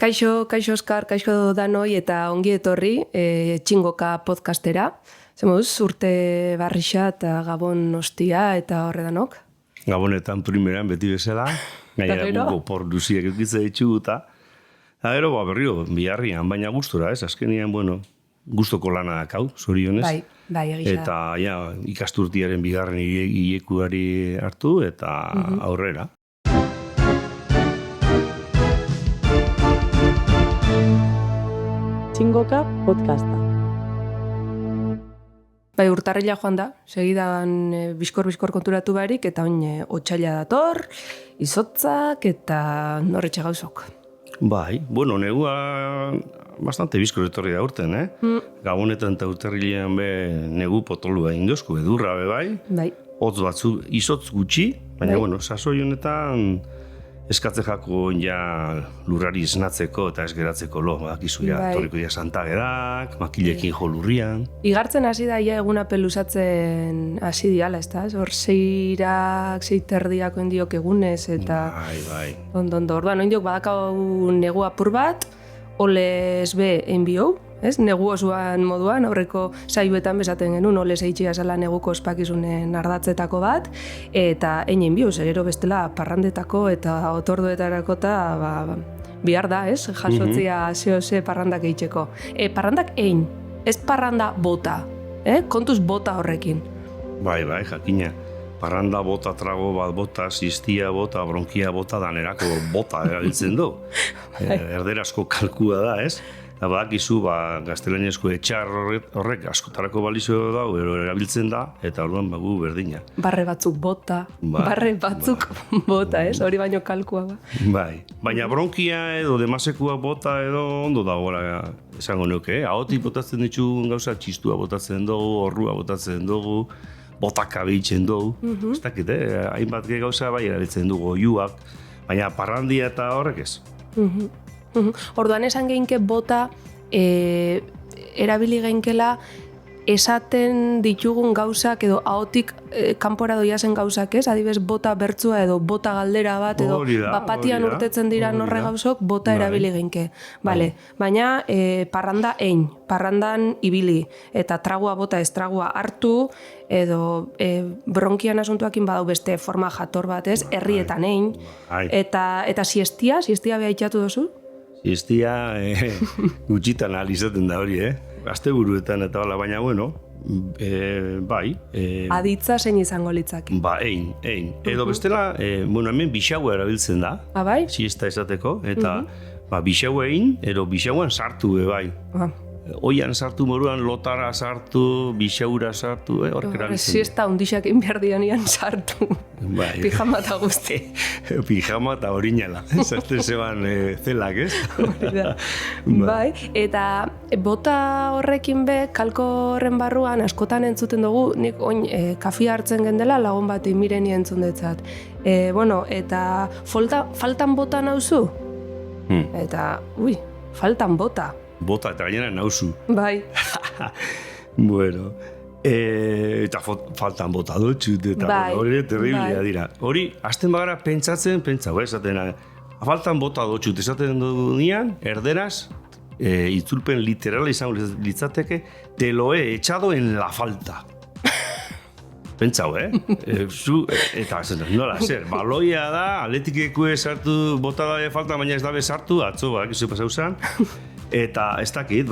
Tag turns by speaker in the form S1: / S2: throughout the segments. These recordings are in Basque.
S1: Kaixo Oskar, kaixo Danoi eta ongi etorri Txingoka podcastera. Zemuz, urte barrixa eta gabon ostia eta horre danok.
S2: Gabonetan primeran beti bezala, gainera guko por duziek eukitze ditugu eta gero berrio, biharrian, baina gustora, ez? Azkenian, gustoko lana dakau, zorionez.
S1: Bai, egisa.
S2: Eta ikasturtiaren bigarren hilekuari hartu eta aurrera.
S3: Txingoka podcasta.
S1: Bai, urtarrila joan da, segidan bizkor konturatu barik, eta oin otsaila dator, izotzak eta norretxe gauzok.
S2: Bai, negua bastante bizkor etorri da urten, Gabonetan eta urtarrilean negu potolua indozku, edurra bai.
S1: Bai.
S2: Hotz batzu, izotz gutxi, baina sasoi honetan eskatze jako lurrari esnatzeko eta ez geratzeko bakizu torriko santagerak, makilekin jo lurrian.
S1: Igartzen hasi da eguna peluzatzen hasi diala, ez da? Hor seiterdiako indiok egunez eta...
S2: Bai.
S1: Ondo. Orduan, indiok badakau negu apur bat, olez be enbiou, ez? Negu osuan moduan, aurreko saioetan bezaten genuen, olez eitxia zela neguko ospakizunen ardatzetako bat, eta einen biu, gero bestela parrandetako eta otorduetarako eta bihar da, ez? Jasotzia zehose parrandak eitzeko. Parrandak ein, ez parranda bota, kontuz bota horrekin.
S2: Bai, jakina. Parranda bota, trago bat bota, sistia bota, bronkia bota, danerako bota erabiltzen du. Erderazko kalkua da, ez? Eta badakizu, gaztelaniazko etxar horrek askotarako balizio dago, erabiltzen da, eta orduan gu berdina.
S1: Barre batzuk bota, bota, ez? Hori baino kalkua ba.
S2: Bai, baina bronkia edo demasekua bota edo ondo dagoela esango nuke, ahotik botatzen ditugun gauza, txistua botatzen dugu, horrua botatzen dugu, botaka behitzen dugu, ez dakit, hainbat gauza bai erabiltzen dugu, oiuak, baina parrandia eta horrek ez.
S1: Orduan esan geinke bota erabili geinkela esaten ditugun gauzak edo ahotik kanpora doiazen gauzak, ez? Adibez bota bertzua edo bota galdera bat edo bapatian urtetzen dira norre gauzok bota erabili geinke. Vale, baina parranda ein, parrandan ibili eta tragua bota ez tragua hartu edo bronkian asuntuakin badau beste forma jator bat, ez? Herrietan ein. Eta siestia beha itxatu dozu?
S2: Siestia gutxitan alizaten da hori, Asteburuetan eta bala, baina bai.
S1: Aditza zein izango litzake?
S2: Ein. Edo bestela, hemen bixaua erabiltzen da.
S1: Bai?
S2: Siesta esateko, eta bixaua egin, edo bixauan sartu bai. Oian sartu moruan, lotara sartu, bixaura sartu, horrek erabiltzen.
S1: Siesta hundixak inbiardianian sartu. Pijama eta guzti.
S2: Pijama eta orinala. Zarte zeban zelak, ez?
S1: Bai, eta bota horrekin kalko horren barruan askotan entzuten dugu, nik oin kafia hartzen gendela lagun bat mireni entzun detzat. Eta faltan bota nauzu? Eta, faltan bota.
S2: Bota eta gainera nauzu.
S1: Bai.
S2: Eta faltan bota dutxut, eta hori terriblea dira. Hori, hasten bagara pentsatzen, esaten, faltan bota dutxut, esaten dugunean, erderaz, itzulpen literala izango litzateke, te lo he echado en la falta. Pentsau, eta nola, baloia da, atletikekue sartu, bota da falta, baina ez dabe sartu, atzo, ekizu pasau zan, eta ez dakit,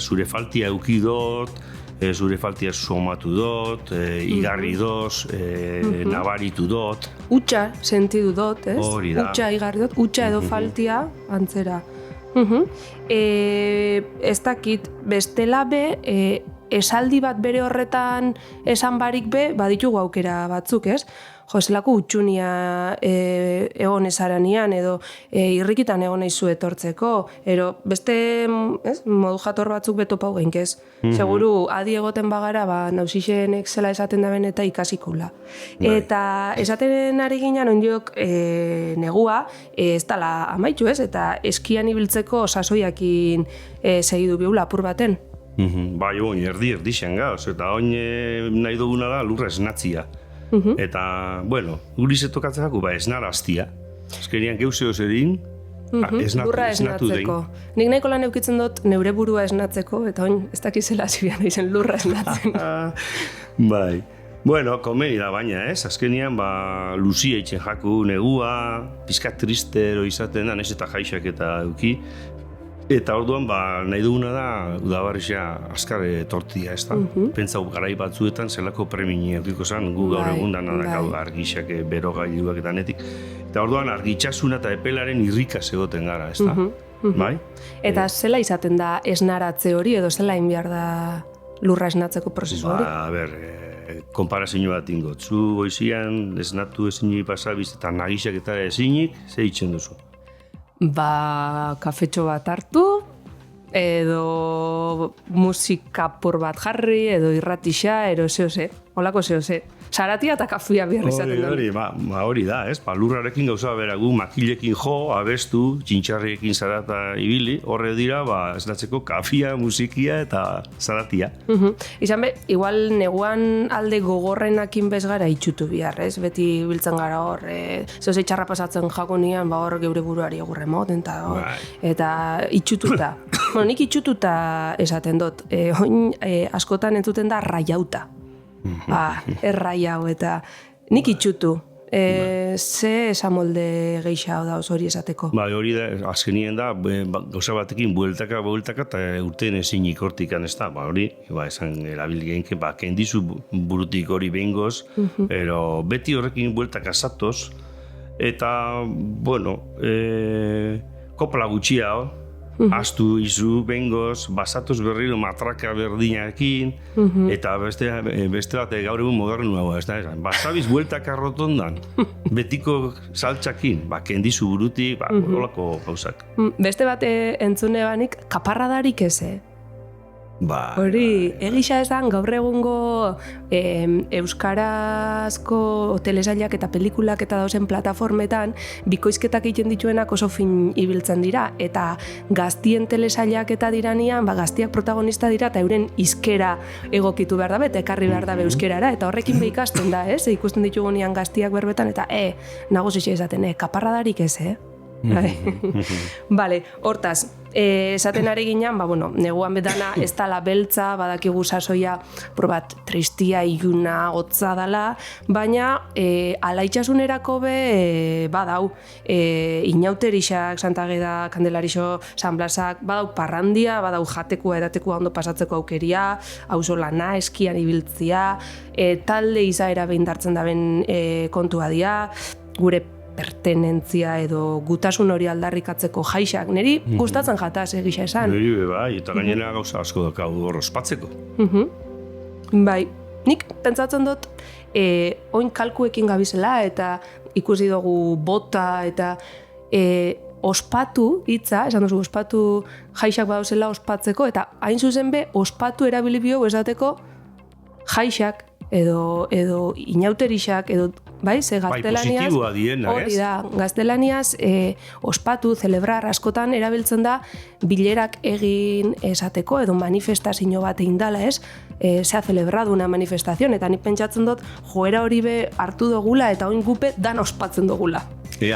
S2: zure faltia eukidot, zure faltia somatu dut, igarri doz, nabaritu dut.
S1: Utsa sentidu dut, ez?
S2: Hori da.
S1: Utsa igarri dut, utsa edo faltia antzera. Ez dakit, bestela esaldi bat bere horretan esan barik baditugu aukera batzuk, ez? Zelako utxunia egon ezaranian edo irrikitan egon eizu etortzeko, ero beste modu jator batzuk betopau geinkez. Seguru adi egoten bagara nausixenek zela esaten daben eta ikasikula. Eta esaten ari ginen ondiok negua ez dala amaitu, ez? Eta eskian ibiltzeko sasoiakin segidu biula apur baten.
S2: Bai, erdi-erdixen gauz, eta oin nahi duguna da lurra esnatzia. Eta, guri zetokatzeko esnaraztia. Ezkerian geuzeo zerin,
S1: Lurra esnatzeko. Nik nahiko lan eukitzen dut neure burua esnatzeko, eta oin ez dakizela zibian izen lurra esnatzen.
S2: Bai. Bueno, komeni da baina, ez? Azkenian, luzia itxen jaku, negua, pizkat tristero izaten da, nez eta jaixak eta euki. Eta orduan, nahi duguna da, udabarrixea azkar tortia, ez da? Pentsau garai batzuetan zelako premini eukiko zen, gu gaur egun danak argixak, berogailuak eta netik. Eta orduan, argitxasuna eta epelaren irrikaz egoten gara, ez da? Bai?
S1: Eta zela izaten da esnaratze hori, edo zela inbiar da lurra esnatzeko prozesu hori?
S2: Konparazio bat ingot. Zu goizian esnatu ezinik pasabiz eta nagisak eta ezinik, ze itzen duzu?
S1: Kafetxo bat hartu, edo musika pur bat jarri, edo irratixa, edo zehose, holako zehose. Saratia eta kafia behar izaten da.
S2: Hori da, ez? Lurrarekin gauza beragu, makilekin jo, abestu, txintxarriekin zarata ibili, horre dira, esnatzeko kafia, musikia eta zaratia.
S1: Izan be, igual neguan alde gogorrenakin bez gara itxutu bihar, ez? Beti biltzen gara hor, zehose txarra pasatzen jakonian, hor geure buruari egurre moten, eta itxututa. Bueno, nik itxututa esaten dut, askotan entzuten da raiauta. Errai hau eta nik itxutu. Ze esamolde geixa da hori esateko?
S2: Hori da, azkenien da, gauza batekin bueltaka eta urtean ezinik hortikan ez da. Hori, esan erabilgenke, kendizu burutik hori behingoz, pero beti horrekin bueltaka zatoz, eta, bueno, kopla gutxia, astu izu, bengoz, basatoz berriro matraka berdinakin, eta beste bat gaur egun modernua, ez da, basabiz bueltaka rotondan, betiko saltxakin, kendizu burutik, holako gauzak.
S1: Beste bat entzune banik, kaparradarik eze? Hori, egisa esan gaur egungo euskarazko telesailak eta pelikulak eta dauzen plataformetan bikoizketak egiten dituenak oso fin ibiltzen dira, eta gaztien telesailak eta diranian, gaztiak protagonista dira eta euren hizkera egokitu behar dabe, eta ekarri behar dabe euskerara, eta horrekin ikasten da, ez? Ikusten ditugunean gaztiak berbetan, eta nagusitxe esaten, kaparradarik ez, Vale, hortaz, esaten ari ginean, neguan betana ez dala beltza, badakigu sasoia probat tristia, iluna, hotza dala, baina alaitxasunerako be badau, inauterixak, Santageda, Kandelarixo, San Blasak, badau parrandia, badau jatekua, edatekua ondo pasatzeko aukeria, auzo lana, eskian ibiltzia, talde izaera behindartzen daben kontua dia, gure pertenentzia edo gutasun hori aldarrikatzeko jaixak. Neri gustatzen jataz egisa esan.
S2: Neri bai, eta gainera gauza asko dakau hor ospatzeko.
S1: Bai, nik pentsatzen dut oin kalkuekin gabizela eta ikusi dugu bota eta ospatu hitza, esan duzu ospatu jaixak badauzela ospatzeko, eta hain zuzen be ospatu erabili bio esateko jaixak edo inauterixak edo ze gaztelaniaz,
S2: positiboa diena,
S1: hori da, gaztelaniaz ospatu, celebrar askotan erabiltzen da bilerak egin esateko edo manifestazio bat egin dala, se ha celebrado una manifestación, eta nik pentsatzen dut joera hori be hartu dugula eta oin gupe dan ospatzen dugula.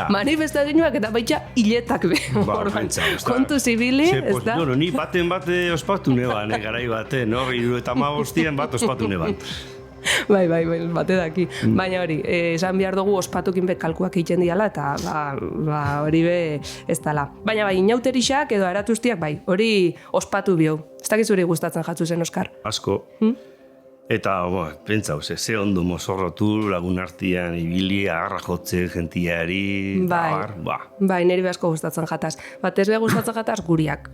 S1: Manifestazioak eta baita hiletak be. Kontu zibili, ez da?
S2: Ni baten bate ospatu neban, garai baten, 75 bat ospatu neban.
S1: Bai, bate daki. Baina hori, esan behar dugu ospatukin be kalkuak egiten diala, eta hori be ez dala. Baina bai, inauterixak edo aratuztiak bai, hori ospatu bio. Ez dakizuri gustatzen jatzu zen, Oskar?
S2: Asko. Eta, pentsa, ze ondo mozorrotu, lagun artian, ibili, agarra jotze, gentiari,
S1: Bai, niri asko gustatzen jataz. Batez be gustatzen jataz guriak,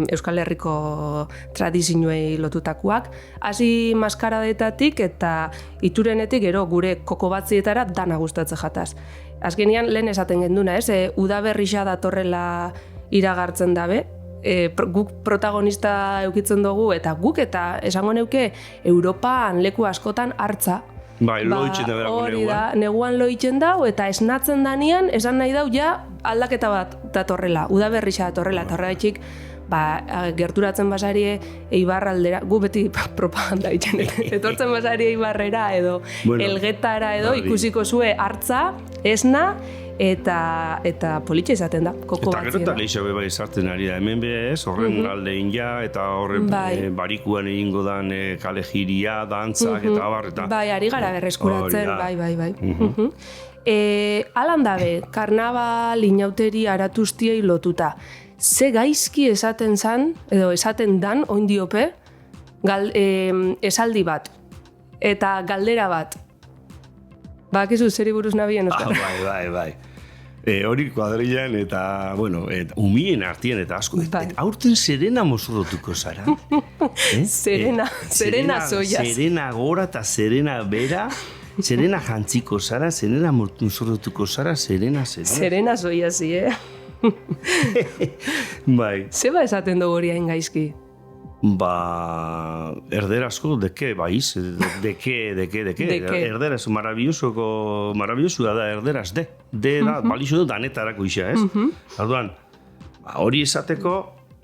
S1: Euskal Herriko tradizioei lotutakoak. Hasi maskaradetatik eta iturenetik gero gure koko batzietara dana gustatzen jataz. Azkenean lehen esaten genduna, udaberrixa datorrela iragartzen dabe, guk protagonista eukitzen dugu, eta guk eta esango neuke Europan leku askotan hartza.
S2: Bai, loitzen da berako neguan.
S1: Hori da, neguan loitzen dau, eta esnatzen danian, esan nahi dau ja aldaketa bat datorrela, udaberrixa datorrela, eta horregatik gerturatzen basarie Eibar aldera, gu beti propaganda egiten, etortzen basarie Eibarrera edo Elgetara edo ikusiko zue hartza, esna, eta politxe izaten da, koko
S2: Eta gero eta gehiago bai sartzen ari da, hemen bez, horren alde ja, eta horren barikuan egingo dan kalejiria, dantzak, eta abar, eta...
S1: Bai, ari gara berreskuratzen, bai. Alan dabe, karnabal, inauteri, aratuztiei lotuta. Ze gaizki esaten zan, edo esaten dan, oindiope, esaldi bat, eta galdera bat. Bakizu, zeri buruz nabien, Oskar?
S2: Bai. Hori kuadrilan eta, bueno, umien artien eta asko. Aurten Serena mozorrotuko zara.
S1: Serena zoiaz.
S2: Serena gora eta Serena bera. Serena jantziko zara, Serena mozorrotuko zara, Serena.
S1: Serena zoiaz,
S2: Bai.
S1: Zeba esaten dugu hori hain gaizki?
S2: Erderazko, deke, baiz, deke. Erderaz, maravilloso da erderaz, de da, balixo du danetarako isa, ez? Orduan, hori esateko,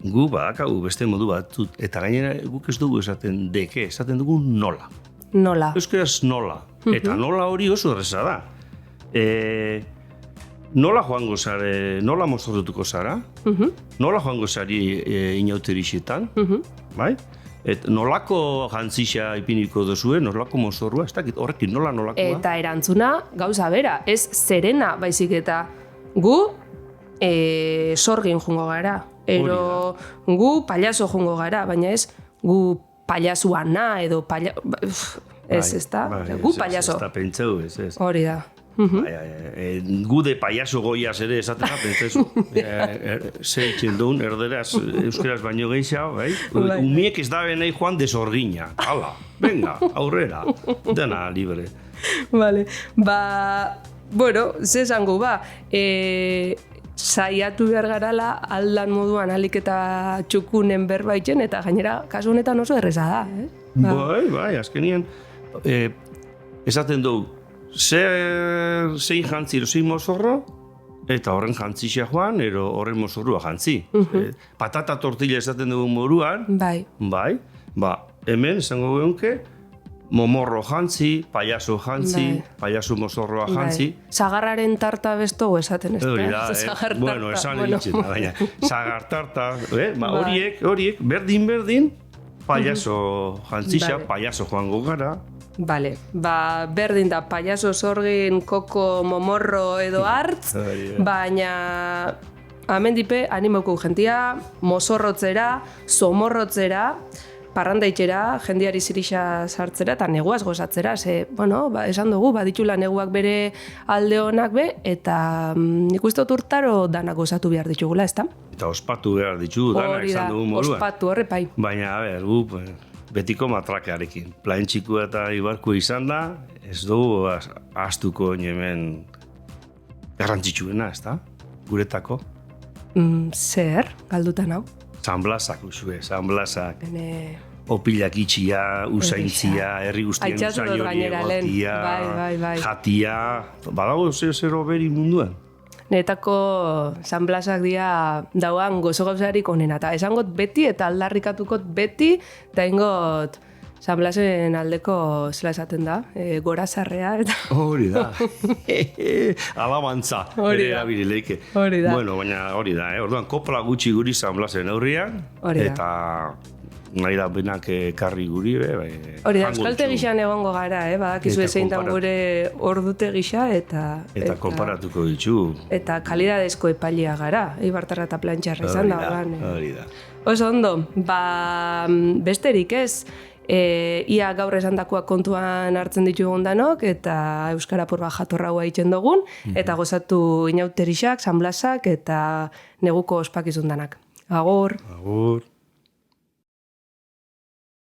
S2: gu badakagu beste modu bat, eta gainera guk ez dugu esaten deke, esaten dugu nola.
S1: Nola.
S2: Euskaraz nola, eta nola hori oso erreza da. Nola joango zare, nola mozorrotuko zara, nola joango zari inauterixetan, bai? Nolako jantzisa ipiniko duzue, nolako mozorrua, ez dakit horrekin nolakoa.
S1: Eta erantzuna gauza bera, ez Serena baizik eta gu sorgin jungo gara, ero gu pailazo jungo gara, baina ez gu pailazuana edo ez da, gu pailazo.
S2: Ez da pentsau, ez.
S1: Hori da.
S2: Gude paiaso goiaz ere esatena, pentsezu. Zeitzen duen, erderaz, euskeraz baino gehiago, bai? Umiek ez da benei joan desorgina. Hala, venga, aurrera. Dena libre.
S1: Vale, bueno, ze esango, saiatu behar garala aldan moduan alik eta txukunen berbaiten, eta gainera, kasu honetan oso erreza da,
S2: Bai, azkenien, esaten dugu, zein jantzi, zein mozorro, eta horren jantzia joan, ero horren mozorrua jantzi. Patata tortilla esaten dugu moruan, bai, hemen esango geunke, momorro jantzi, paiaso jantzi, paiaso mozorroa jantzi.
S1: Sagarraren tarta besto esaten ez da.
S2: Bueno, esan egitzen da, baina. Sagar tarta, horiek, berdin, paiaso jantzisa, paiaso joango gara.
S1: Vale, berdin da paiaso sorgin, koko, momorro edo hartz, baina amendipe animoko jentia, mozorrotzera, somorrotzera, parrandaitxera, jendiari zirixa sartzera eta neguaz gozatzera, esan dugu, baditula neguak bere alde honak be, eta nik uste dut urtaro danak gozatu behar ditugula, ez da?
S2: Eta ospatu behar ditugu, danak esan dugu moduan.
S1: Ospatu horrepai.
S2: Baina, gu, betiko matrakarekin. Plaintxiku eta ibarku izan da, ez dugu ahaztuko hemen garrantzitsuena, ez da? Guretako.
S1: Zer, galdutan hau?
S2: San Blasak, San Blasak. Opilak itxia, usaintzia, herri guztien usain hori egotia, jatia. Badago zero beri munduan.
S1: Netako San Blasak dira dauan gozo gauzarik onena. Eta esangot beti eta aldarrikatukot beti, eta ingot San Blasen aldeko zela esaten da, gora zarrea.
S2: Hori da. Alabantza.
S1: Hori da.
S2: Bueno, baina hori da. Orduan, kopla gutxi guri San Blasen aurrian, eta nahi da benak karri guri.
S1: Hori da, euskalte gixan egongo gara, badakizu ezeintan gure ordute gisa,
S2: eta konparatuko ditu.
S1: Eta kalidadezko epailia gara, Eibartarra eta Plantxarra izan da.
S2: Hori da.
S1: Oso ondo, besterik ez, ia gaur esandakoak kontuan hartzen ditugun danok, eta Euskara porba jatorraua egiten dugun, eta gozatu inauterixak, San Blasak, eta neguko ospakizun danak. Agur!
S2: Agur!